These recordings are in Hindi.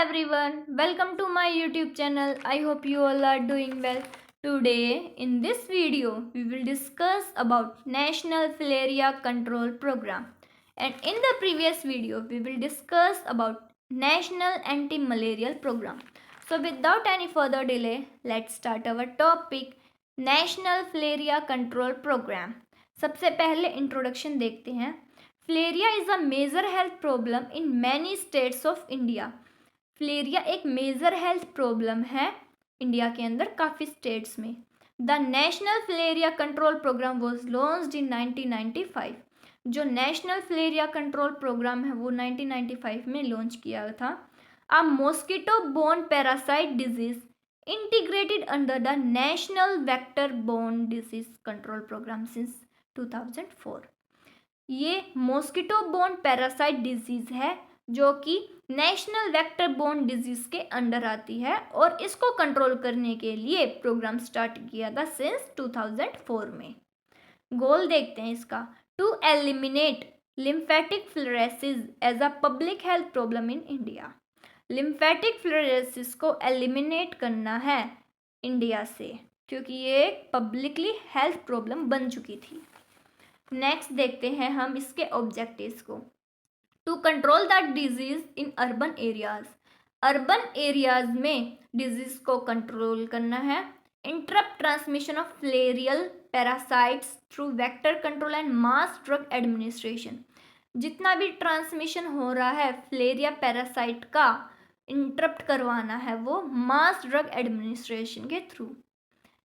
everyone, welcome to my YouTube channel. I hope you all are doing well. Today in this video we will discuss about National Filaria Control Program, and in the previous video we will discuss about National Anti-Malarial Program. So without any further delay, let's start our topic National Filaria Control Program. सबसे पहले इंट्रोडक्शन देखते हैं. Filaria is a major health problem in many states of India. Filaria एक मेजर हेल्थ प्रॉब्लम है इंडिया के अंदर काफ़ी स्टेट्स में. The national filaria control programme was launched in 1995. जो नेशनल फिलेरिया कंट्रोल प्रोग्राम है वो 1995 में लॉन्च किया था. A mosquito borne parasite disease integrated under the national vector borne disease control programme since 2004. ये मॉस्किटो बोर्न पैरासाइट डिजीज है जो कि नेशनल वेक्टर बोर्न डिजीज के अंडर आती है और इसको कंट्रोल करने के लिए प्रोग्राम स्टार्ट किया था सिंस 2004 में. गोल देखते हैं इसका. To eliminate lymphatic filariasis as a public health problem in India. Lymphatic filariasis को एलिमिनेट करना है इंडिया से क्योंकि ये एक पब्लिकली हेल्थ प्रॉब्लम बन चुकी थी. नेक्स्ट देखते हैं हम इसके ऑब्जेक्टिव्स को. To control the disease in urban areas. Urban areas में डिजीज को कंट्रोल करना है. Interrupt transmission of filarial parasites through vector control and mass drug administration. जितना भी ट्रांसमिशन हो रहा है फिलेरिया पैरासाइट का इंटरप्ट करवाना है वो मास ड्रग एडमिनिस्ट्रेशन के थ्रू.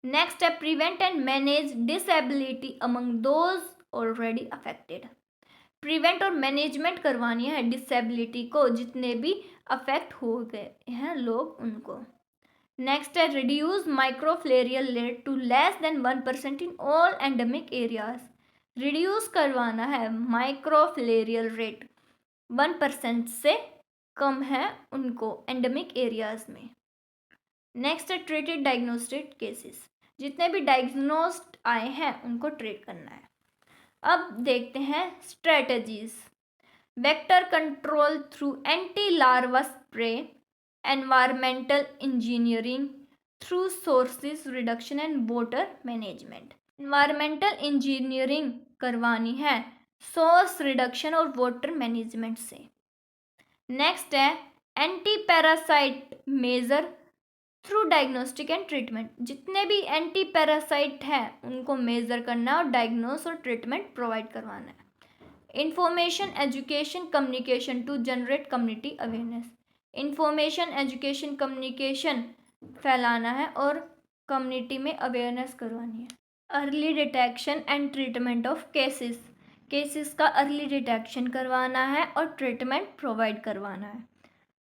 नेक्स्ट है prevent and manage disability among those already affected. Prevent और मैनेजमेंट करवानी है डिसेबिलिटी को जितने भी अफेक्ट हो गए हैं लोग उनको. नेक्स्ट है reduce microfilarial rate to less than 1% in all endemic areas. Reduce करवाना है माइक्रोफ्लेरियल रेट 1% से कम है उनको एंडेमिक एरियाज में. नेक्स्ट है ट्रीटेड डायग्नोस्टिक केसेस. जितने भी डायग्नोस्ड आए हैं उनको ट्रीट करना है. अब देखते हैं strategies. Vector control through anti larva spray, environmental engineering through sources reduction and water management. Environmental engineering करवानी है सोर्स रिडक्शन और वाटर मैनेजमेंट से. नेक्स्ट है anti parasite measure through diagnostic and treatment. जितने भी एंटी पैरासाइट हैं उनको मेज़र करना और डायग्नोस और ट्रीटमेंट प्रोवाइड करवाना है. Information education communication to generate community awareness. Information education communication फैलाना है और कम्युनिटी में अवेयरनेस करवानी है. Early detection and treatment of cases. Cases का अर्ली डिटेक्शन करवाना है और ट्रीटमेंट प्रोवाइड करवाना है.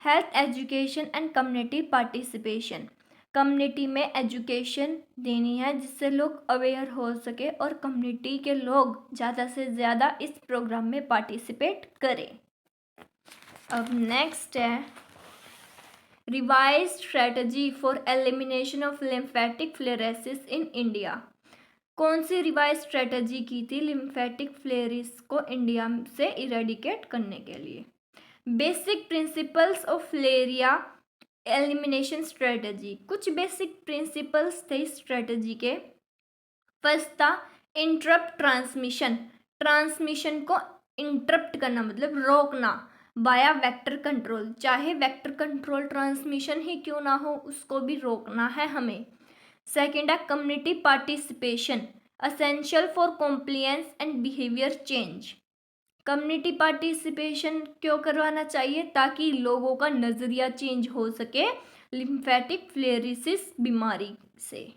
Health education and community participation. Community में एजुकेशन देनी है जिससे लोग अवेयर हो सके और कम्युनिटी के लोग ज़्यादा से ज़्यादा इस प्रोग्राम में पार्टिसिपेट करें. अब नेक्स्ट है revise strategy for elimination of lymphatic filariasis in India. कौन सी रिवाइज स्ट्रेटजी की थी लिम्फेटिक फ्लोरेसिस को इंडिया से इरेडिकेट करने के लिए. Basic principles of filaria elimination strategy. कुछ बेसिक प्रिंसिपल्स थे इस स्ट्रेटजी के. फर्स्ट था इंटरप्ट ट्रांसमिशन. ट्रांसमिशन को इंटरप्ट करना मतलब रोकना बाया वेक्टर कंट्रोल. चाहे वेक्टर कंट्रोल ट्रांसमिशन ही क्यों ना हो उसको भी रोकना है हमें. सेकेंड है community participation essential for compliance and behaviour change. Community participation क्यों करवाना चाहिए ताकि लोगों का नज़रिया चेंज हो सके लिम्फेटिक फ्लोरेसिस बीमारी से.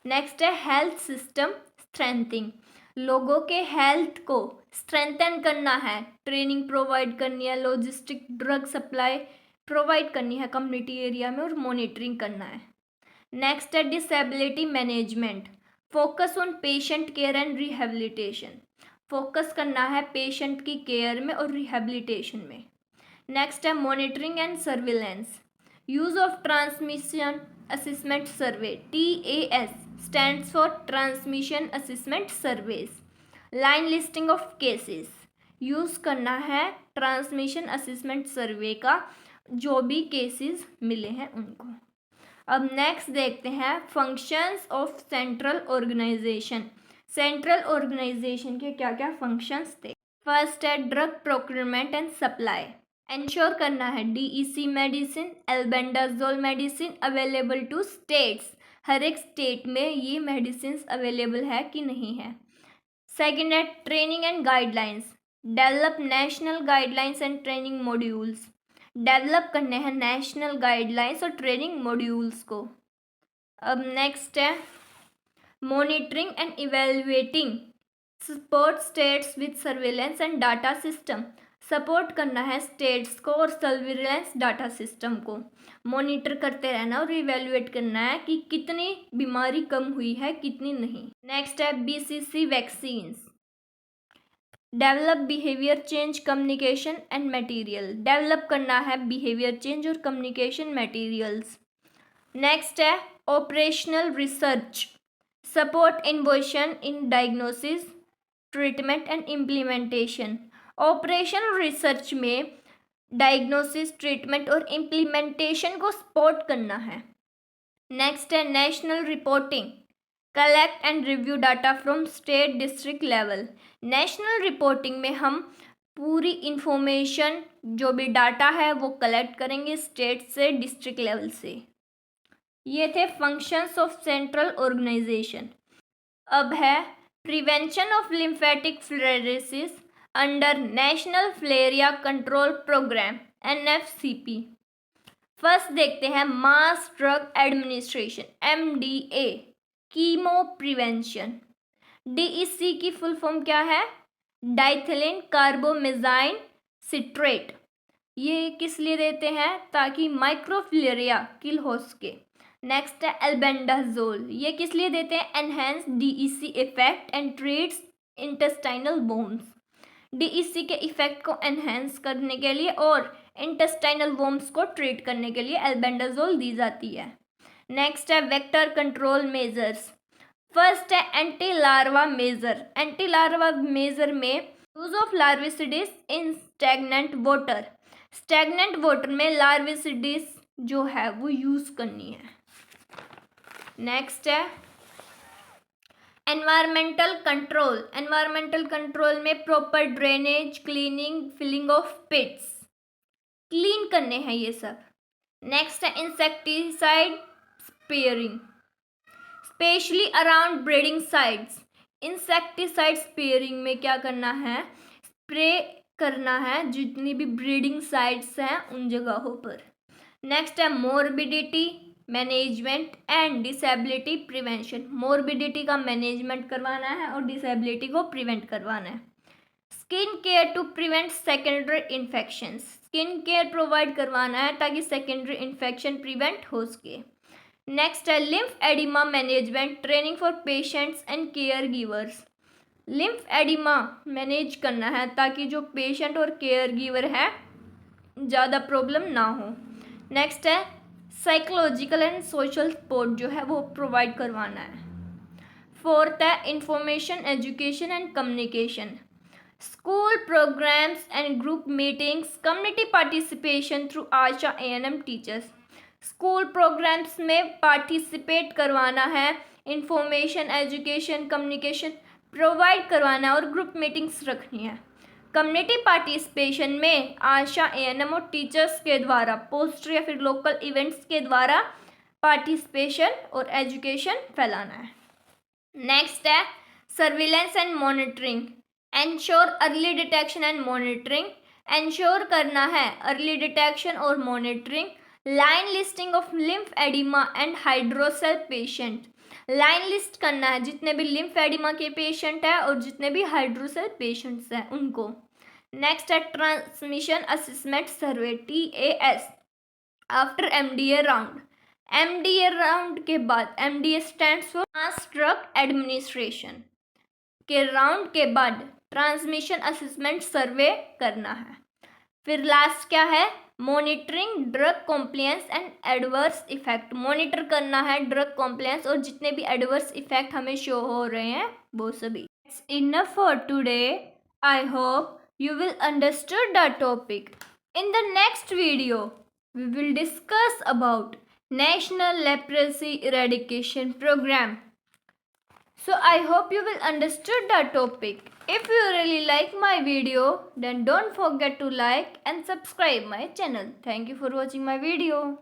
नेक्स्ट है हेल्थ सिस्टम स्ट्रेंथिंग. लोगों के हेल्थ को स्ट्रेंथन करना है. ट्रेनिंग प्रोवाइड करनी है, लॉजिस्टिक ड्रग सप्लाई प्रोवाइड करनी है कम्युनिटी एरिया में और मॉनिटरिंग करना है. नेक्स्ट है disability management. Focus on patient care and rehabilitation. Focus करना है पेशेंट की केयर में और रिहेबिलिटेशन में. नेक्स्ट है monitoring and surveillance. Use of transmission assessment survey. TAS stands for transmission assessment surveys. Line listing of cases. Use करना है ट्रांसमिशन असेसमेंट सर्वे का जो भी केसेस मिले हैं उनको। अब नेक्स्ट देखते हैं functions of central organization. Central organization के क्या क्या फंक्शंस थे। फर्स्ट है drug procurement and supply. Ensure करना है DEC medicine, albendazole medicine available to states. हर एक स्टेट में ये मेडिसिन अवेलेबल है कि नहीं है। सेकेंड है training and guidelines. Develop national guidelines and training modules. Develop करने हैं नेशनल गाइडलाइंस और ट्रेनिंग मॉड्यूल्स को। अब नेक्स्ट है monitoring and evaluating. Support states with surveillance and data system. Support करना है स्टेट्स को और सर्विलेंस डाटा सिस्टम को। मॉनिटर करते रहना और इवेल्युएट करना है कि कितनी बीमारी कम हुई है कितनी नहीं। नेक्स्ट है BCC vaccines. Develop behaviour change communication and material. Develop करना है बिहेवियर चेंज और कम्युनिकेशन मटेरियल्स। नेक्स्ट है operational research. Support innovation in diagnosis, treatment and implementation. Operational research में डायग्नोसिस, ट्रीटमेंट और इम्प्लीमेंटेशन को सपोर्ट करना है। नेक्स्ट है national reporting. Collect and review data from state district level. National reporting में हम पूरी इंफॉर्मेशन जो भी डाटा है वो कलेक्ट करेंगे स्टेट से, डिस्ट्रिक्ट लेवल से। ये थे फंक्शंस ऑफ सेंट्रल ऑर्गेनाइजेशन। अब है prevention of lymphatic filariasis under national filaria control programme NFCP। First देखते हैं mass drug administration MDA, chemo prevention. DEC की फुल फॉर्म क्या है? Diethylcarbamazine citrate. ये किस लिए देते हैं? ताकि माइक्रोफिलेरिया किल हो सके। नेक्स्ट है एल्बेंडाजोल। ये किस लिए देते हैं? Enhance DEC effect and treats intestinal bones. DEC के इफेक्ट को एनहेंस करने के लिए और इंटेस्टाइनल बोन्स को ट्रीट करने के लिए एल्बेंडाजोल दी जाती है। नेक्स्ट है वेक्टर कंट्रोल मेजर्स। फर्स्ट है anti larva measure. Anti larva measure में use of larvicides in stagnant water. Stagnant water में लार्विसिडिस जो है वो यूज करनी है। नेक्स्ट है एनवायरमेंटल कंट्रोल। एनवायरमेंटल कंट्रोल में proper drainage, cleaning, filling of pits, clean करने हैं ये सब। नेक्स्ट है insecticide spraying, specially around breeding sites. Insecticide spraying में क्या करना है? स्प्रे करना है जितनी भी ब्रीडिंग साइट्स हैं उन जगहों पर। नेक्स्ट है morbidity management and disability prevention. Morbidity का मैनेजमेंट करवाना है और डिसेबिलिटी को प्रिवेंट करवाना है। Skin care to prevent secondary infections. Skin care provide करवाना है ताकि सेकेंडरी इन्फेक्शन प्रिवेंट हो सके। नेक्स्ट है lymph oedema management, training for patients and care givers. Lymph oedema manage करना है ताकि जो पेशेंट और केयर गिवर है ज़्यादा प्रॉब्लम ना हो। नेक्स्ट है साइकोलॉजिकल एंड सोशल सपोर्ट जो है वो प्रोवाइड करवाना है। फोर्थ है information, education and communication. School programmes and group meetings, community participation through ASHA ANM teachers. School programmes में पार्टिसिपेट करवाना है, इंफॉर्मेशन, एजुकेशन, कम्युनिकेशन प्रोवाइड करवाना है और ग्रुप मीटिंग्स रखनी है। कम्युनिटी पार्टिसिपेशन में आशा ANM और टीचर्स के द्वारा पोस्टर या फिर लोकल इवेंट्स के द्वारा पार्टिसिपेशन और एजुकेशन फैलाना है। नेक्स्ट है surveillance and monitoring, ensure early detection and monitoring. Ensure करना है अर्ली डिटेक्शन और monitoring. Line listing of lymph oedema and hydrocele patient. Line list करना है जितने भी लिम्फ एडिमा के पेशेंट हैं और जितने भी हाइड्रोसेल पेशेंट्स हैं उनको। नेक्स्ट है ट्रांसमिशन असेसमेंट सर्वे TAS after MDA round. MDA round के बाद, MDA stands for mass drug administration, के राउंड के बाद ट्रांसमिशन असेसमेंट सर्वे करना है। फिर लास्ट क्या है? Monitoring drug compliance and adverse effect. Monitor करना है ड्रग कॉम्प्लायंस और जितने भी एडवर्स इफेक्ट हमें शो हो रहे हैं वो सभी। That's enough for today. I hope you will understood the topic. In the next video we will discuss about National Leprosy Eradication Program. So I hope you will understood the topic. If you really like my video, then don't forget to like and subscribe my channel. Thank you for watching my video.